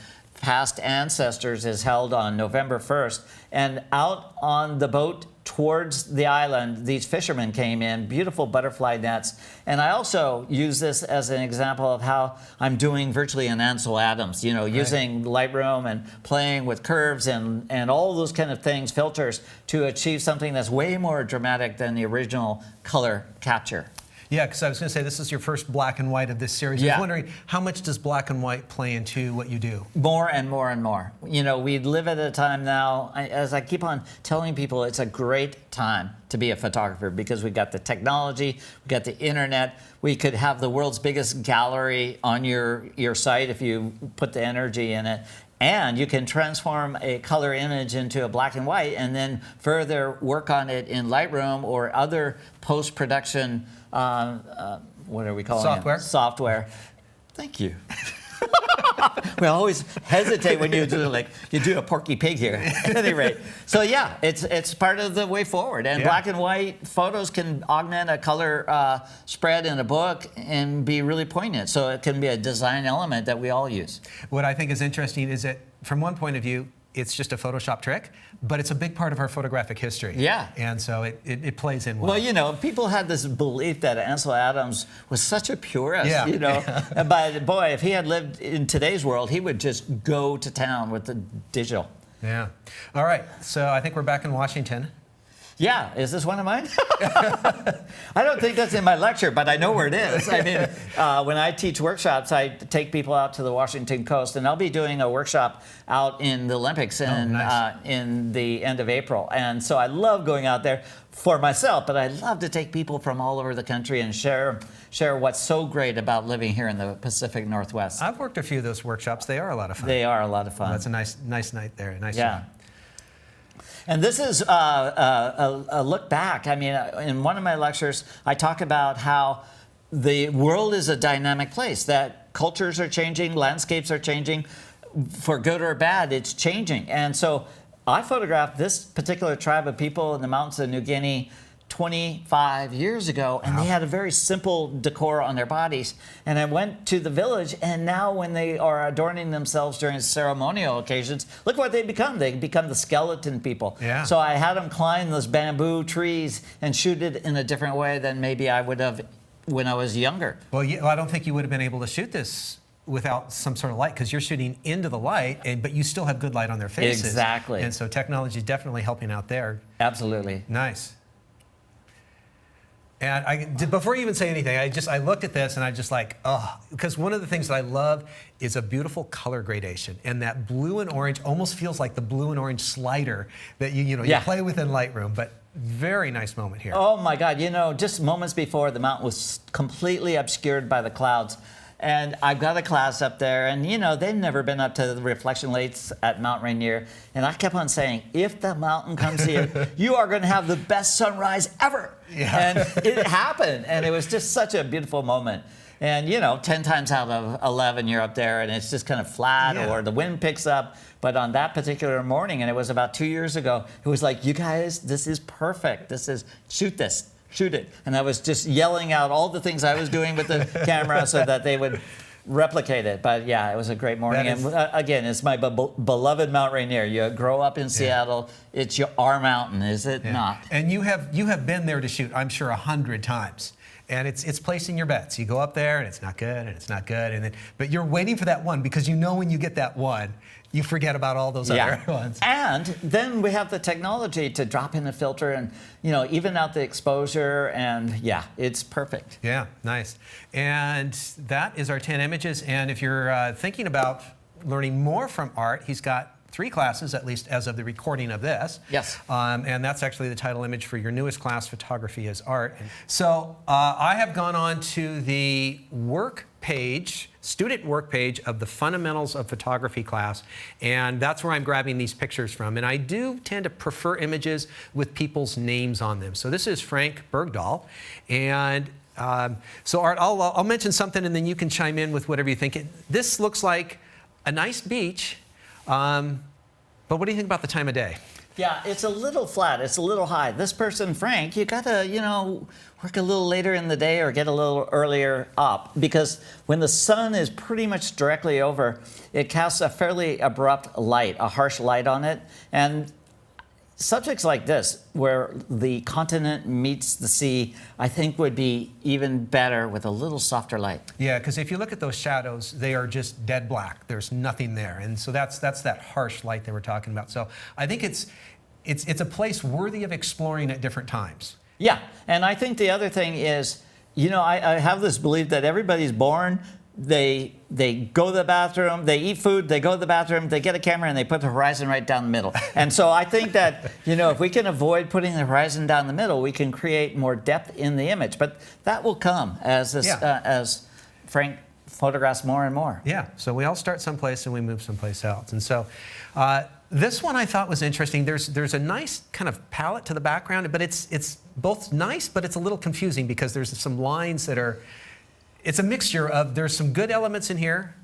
past ancestors, is held on November 1st. And out on the boat towards the island, these fishermen came in, beautiful butterfly nets. And I also use this as an example of how I'm doing virtually an Ansel Adams, you know, using Lightroom and playing with curves and all those kind of things, filters, to achieve something that's way more dramatic than the original color capture. Yeah, because I was going to say, this is your first black and white of this series. I was wondering, how much does black and white play into what you do? More and more and more. You know, we live at a time now, as I keep on telling people, it's a great time to be a photographer because we got the technology, we got the internet, we could have the world's biggest gallery on your site if you put the energy in it. And you can transform a color image into a black and white and then further work on it in Lightroom or other post-production what are we calling Software. it? Software. Thank you. We always hesitate when you do a Porky Pig here. At any rate, so yeah, it's part of the way forward. And black and white photos can augment a color spread in a book and be really poignant. So it can be a design element that we all use. What I think is interesting is that from one point of view, it's just a Photoshop trick, but it's a big part of our photographic history. Yeah. And so it plays in well. Well, you know, people had this belief that Ansel Adams was such a purist, Yeah. you know. But boy, if he had lived in today's world, he would just go to town with the digital. Yeah. All right. So I think we're back in Washington. Yeah, is this one of mine? I don't think that's in my lecture, but I know where it is. I mean, when I teach workshops, I take people out to the Washington coast, and I'll be doing a workshop out in the Olympics in the end of April. And so I love going out there for myself, but I love to take people from all over the country and share what's so great about living here in the Pacific Northwest. I've worked a few of those workshops. They are a lot of fun. They are a lot of fun. Well, that's a nice night there. A nice Yeah. night. And this is a look back. I mean, in one of my lectures, I talk about how the world is a dynamic place, that cultures are changing, landscapes are changing. For good or bad, it's changing. And so I photographed this particular tribe of people in the mountains of New Guinea 25 years ago, and they had a very simple decor on their bodies. And I went to the village, and now when they are adorning themselves during ceremonial occasions, look what they become. They become the skeleton people. Yeah. So I had them climb those bamboo trees and shoot it in a different way than maybe I would have when I was younger. Well, I don't think you would have been able to shoot this without some sort of light, because you're shooting into the light, but you still have good light on their faces. Exactly. And so technology is definitely helping out there. Absolutely. Nice. And before you even say anything, I looked at this and I just like, oh, because one of the things that I love is a beautiful color gradation, and that blue and orange almost feels like the blue and orange slider that you play with in Lightroom. But very nice moment here. Oh my God! You know, just moments before, the mountain was completely obscured by the clouds. And I've got a class up there, and you know, they've never been up to the reflection lakes at Mount Rainier. And I kept on saying, if the mountain comes here, you are going to have the best sunrise ever. Yeah. And it happened, and it was just such a beautiful moment. And you know, 10 times out of 11, you're up there, and it's just kind of flat, or the wind picks up. But on that particular morning, and it was about 2 years ago, it was like, you guys, this is perfect. Shoot this. Shoot it. And I was just yelling out all the things I was doing with the camera so that they would replicate it. But yeah, it was a great morning. And again, it's my beloved Mount Rainier. You grow up in Seattle. It's our mountain, is it not? And you have been there to shoot, I'm sure, 100 times. And it's placing your bets. You go up there and it's not good and it's not good, but you're waiting for that one, because you know when you get that one, you forget about all those other ones. And then we have the technology to drop in a filter and even out the exposure, and it's perfect. Yeah, nice. And that is our 10 images. And if you're thinking about learning more from Art, he's got 3 classes, at least as of the recording of this. Yes. And that's actually the title image for your newest class, Photography as Art. So I have gone on to the work page, student work page of the Fundamentals of Photography class, and that's where I'm grabbing these pictures from. And I do tend to prefer images with people's names on them. So this is Frank Bergdahl, and so Art, I'll mention something and then you can chime in with whatever you think. This looks like a nice beach. But what do you think about the time of day? Yeah, it's a little flat. It's a little high. This person, Frank, you gotta, work a little later in the day or get a little earlier up, because when the sun is pretty much directly over, it casts a fairly abrupt light, a harsh light on it. And subjects like this, where the continent meets the sea, I think would be even better with a little softer light. Yeah, because if you look at those shadows, they are just dead black. There's nothing there. And so that's that harsh light that we're talking about. So I think it's a place worthy of exploring at different times. Yeah, and I think the other thing is, I have this belief that everybody's born, they go to the bathroom, they eat food, they go to the bathroom, they get a camera, and they put the horizon right down the middle. And so I think that, if we can avoid putting the horizon down the middle, we can create more depth in the image. But that will come as Frank photographs more and more. Yeah, so we all start someplace and we move someplace else. And so this one I thought was interesting. There's a nice kind of palette to the background, but it's both nice, but it's a little confusing because there's some lines that are, it's a mixture of, there's some good elements in here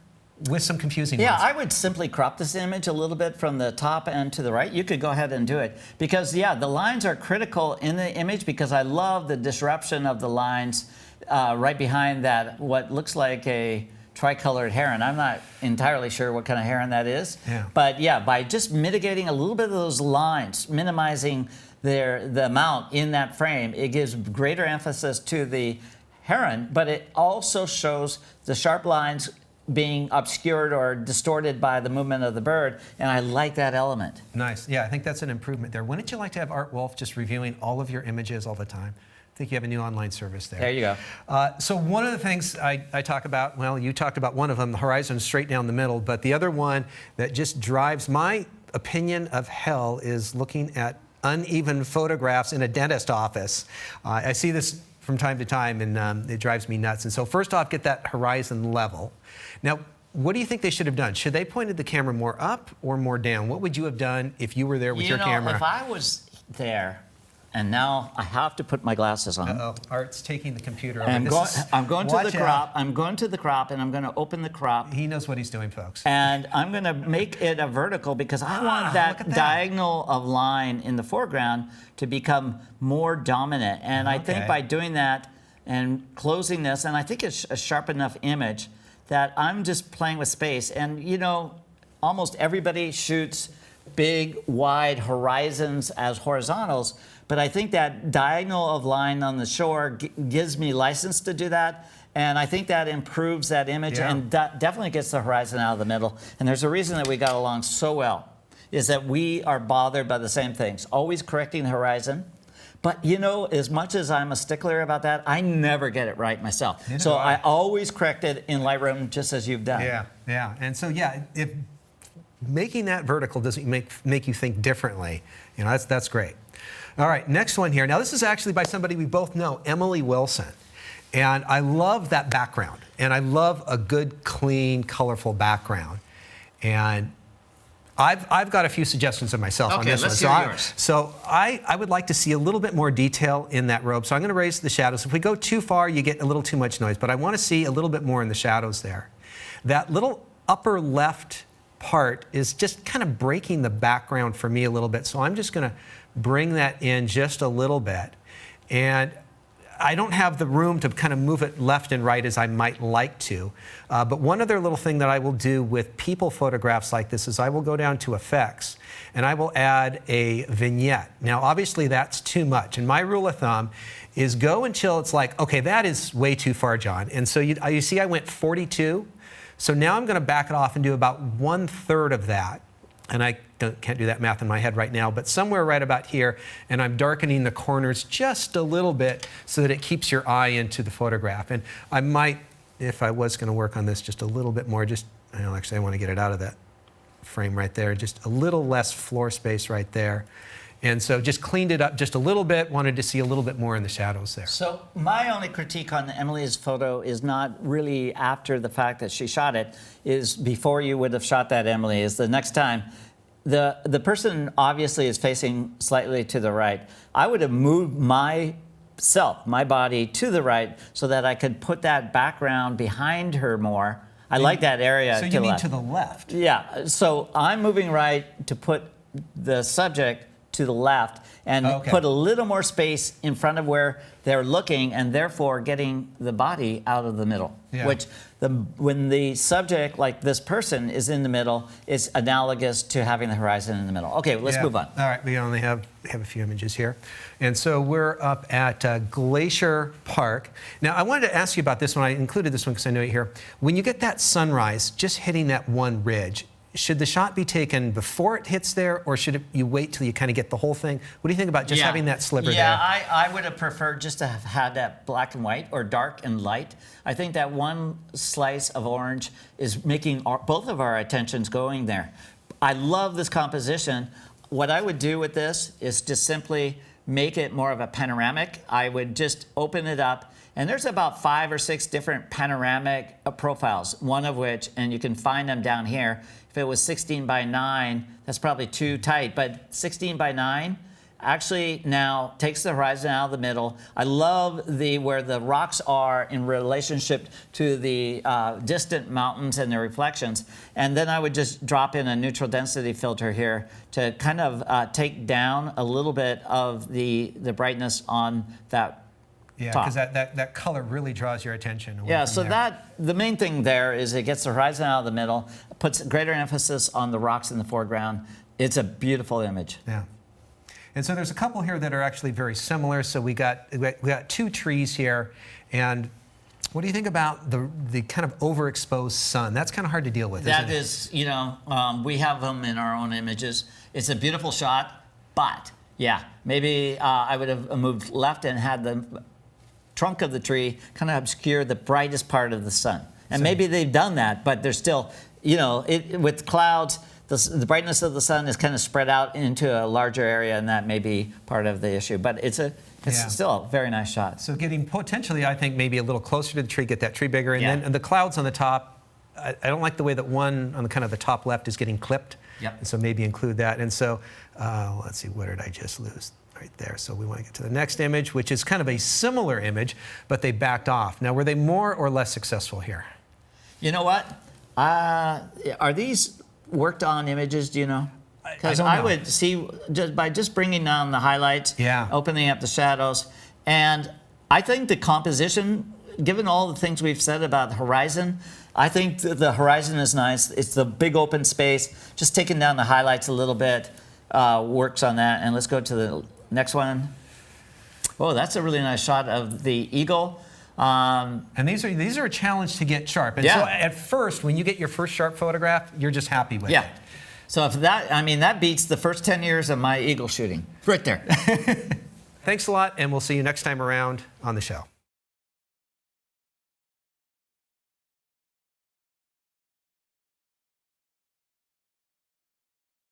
with some confusing ones. Yeah, I would simply crop this image a little bit from the top and to the right. You could go ahead and do it because, yeah, the lines are critical in the image because I love the disruption of the lines right behind that, what looks like a tricolored heron. I'm not entirely sure what kind of heron that is. Yeah. But yeah, by just mitigating a little bit of those lines, minimizing the amount in that frame, it gives greater emphasis to the heron, but it also shows the sharp lines being obscured or distorted by the movement of the bird, and I like that element. Nice. Yeah, I think that's an improvement there. Wouldn't you like to have Art Wolfe just reviewing all of your images all the time? I think you have a new online service there. There you go. So one of the things I talk about, well, you talked about one of them, the horizon straight down the middle, but the other one that just drives my opinion of hell is looking at uneven photographs in a dentist office. I see this from time to time, and it drives me nuts. And so first off, get that horizon level. Now, what do you think they should have done? Should they pointed the camera more up or more down? What would you have done if you were there with your camera? If I was there, and now I have to put my glasses on. Uh-oh, Art's taking the computer over. I'm going to the crop. Out. I'm going to the crop, and I'm going to open the crop. He knows what he's doing, folks. And I'm going to make it a vertical because I want that diagonal of line in the foreground to become more dominant. And I think by doing that and closing this, and I think it's a sharp enough image that I'm just playing with space. And you know, almost everybody shoots big, wide horizons as horizontals, but I think that diagonal of line on the shore gives me license to do that, and I think that improves that image and definitely gets the horizon out of the middle. And there's a reason that we got along so well, is that we are bothered by the same things, always correcting the horizon. But you know, as much as I'm a stickler about that, I never get it right myself. So I always correct it in Lightroom, just as you've done. Yeah, yeah. And so, yeah, if making that vertical doesn't make you think differently, you know, that's great. All right, next one here. Now, this is actually by somebody we both know, Emily Wilson. And I love that background. And I love a good, clean, colorful background. And I've got a few suggestions of myself on this one. So I would like to see a little bit more detail in that robe. So I'm going to raise the shadows. If we go too far, you get a little too much noise. But I want to see a little bit more in the shadows there. That little upper left part is just kind of breaking the background for me a little bit. So I'm just going to bring that in just a little bit. And I don't have the room to kind of move it left and right as I might like to. But one other little thing that I will do with people photographs like this is I will go down to effects and I will add a vignette. Now, obviously that's too much. And my rule of thumb is go until it's like, okay, that is way too far, John. And so you see I went 42. So now I'm going to back it off and do about 1/3 of that. And I can't do that math in my head right now, but somewhere right about here, and I'm darkening the corners just a little bit so that it keeps your eye into the photograph. And I might, if I was going to work on this just a little bit more, actually I want to get it out of that frame right there, just a little less floor space right there. And so just cleaned it up just a little bit, wanted to see a little bit more in the shadows there. So my only critique on Emily's photo is not really after the fact that she shot it, is before you would have shot that, Emily, is the next time. The person obviously is facing slightly to the right. I would have moved my body to the right so that I could put that background behind her more. I like that area. So you mean to the left? Yeah, so I'm moving right to put the subject to the left and put a little more space in front of where they're looking, and therefore getting the body out of the middle. Yeah. Which, when the subject, like this person, is in the middle, is analogous to having the horizon in the middle. Okay, let's move on. All right, we only have a few images here. And so we're up at Glacier Park. Now, I wanted to ask you about this one. I included this one because I know you're here. When you get that sunrise, just hitting that one ridge, should the shot be taken before it hits there, or should you wait till you kind of get the whole thing? What do you think about just having that sliver there? Yeah, I would have preferred just to have had that black and white or dark and light. I think that one slice of orange is making both of our attentions going there. I love this composition. What I would do with this is just simply make it more of a panoramic. I would just open it up And there's about 5 or 6 different panoramic profiles, one of which, and you can find them down here. If it was 16 by 9, that's probably too tight, but 16 by 9 actually now takes the horizon out of the middle. I love where the rocks are in relationship to the distant mountains and their reflections. And then I would just drop in a neutral density filter here to kind of take down a little bit of the brightness on that. Yeah, because that color really draws your attention. Yeah, so the main thing there is it gets the horizon out of the middle, puts greater emphasis on the rocks in the foreground. It's a beautiful image. Yeah. And so there's a couple here that are actually very similar. So we got 2 trees here. And what do you think about the kind of overexposed sun? That's kind of hard to deal with, isn't it? That is, you know, we have them in our own images. It's a beautiful shot, but yeah, maybe I would have moved left and had the trunk of the tree kind of obscure the brightest part of the sun. And maybe they've done that, but there's still, you know, with clouds, the brightness of the sun is kind of spread out into a larger area, and that may be part of the issue. But it's still a very nice shot. So getting potentially, I think, maybe a little closer to the tree, get that tree bigger, and then the clouds on the top. I don't like the way that one on the kind of the top left is getting clipped. Yep. And so maybe include that. And so let's see, what did I just lose? Right there. So we want to get to the next image, which is kind of a similar image, but they backed off. Now, were they more or less successful here? You know what? Are these worked on images, do you know? Because I would see by just bringing down the highlights, opening up the shadows, and I think the composition, given all the things we've said about the horizon, I think the horizon is nice. It's the big open space. Just taking down the highlights a little bit works on that. And let's go to the next one. Oh, that's a really nice shot of the eagle. And these are a challenge to get sharp. And so at first, when you get your first sharp photograph, you're just happy with it. So if that beats the first 10 years of my eagle shooting. Right there. Thanks a lot, and we'll see you next time around on the show.